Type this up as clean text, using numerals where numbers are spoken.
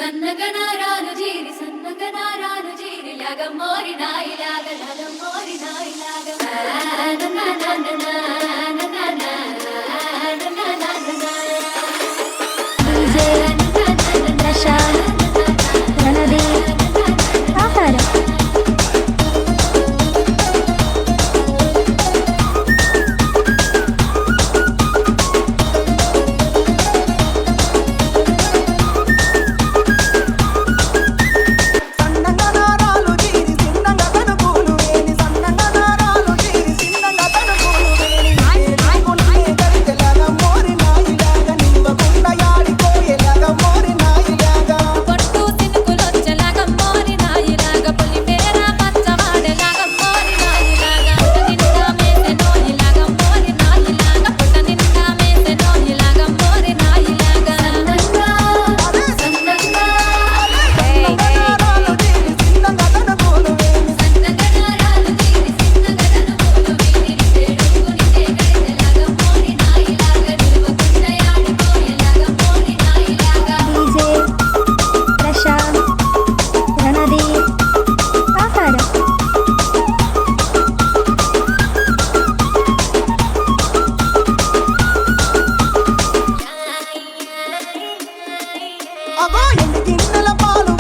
సన్నగనారాలు జీరి సన్నగనారాలు జీరి లగమోరి నాయిలాగ లగమోరి నాయిలాగ DJ Prashanth Randeep ఆహారం సన్నంగా నారాలు జీరి సిన్నంగా కనుకూలు వేని సన్నంగా నారాలు జీరి సిన్నంగా కనుకూలు వేని నీకునే గరికెలాగా మోరి నాయిలాగా నిలువకుండా యాడిపోయేలాగా మోరి నాయిలాగా పొట్టు సినుకులొచ్చలాగ మోరి నాయిలాగ పులిపేర పచ్చవాడలాగ మోరి నాయిలాగ పుట్ట నిండా మేసె నోయిలాగ మోరి నాయిలాగ పుట్ట నిండా మేసె నోయిలాగ మోరి నాయిలాగ సన్నగా నారాలు జీరి సిన్నంగా కనుకూలు వేని సన్నగనారాలు జీరి సన్నగననుకూలు వీరి సేడుకునితే గడిచెలాగ మోరి నాయిలాగ నిలువకుండా యాడిపోయేలాగ మోరి నాయిలాగ డీజే ప్రశాంత్ రణదీప్ ఆహారం అగో ఎన్ని గిన్నెల పాలు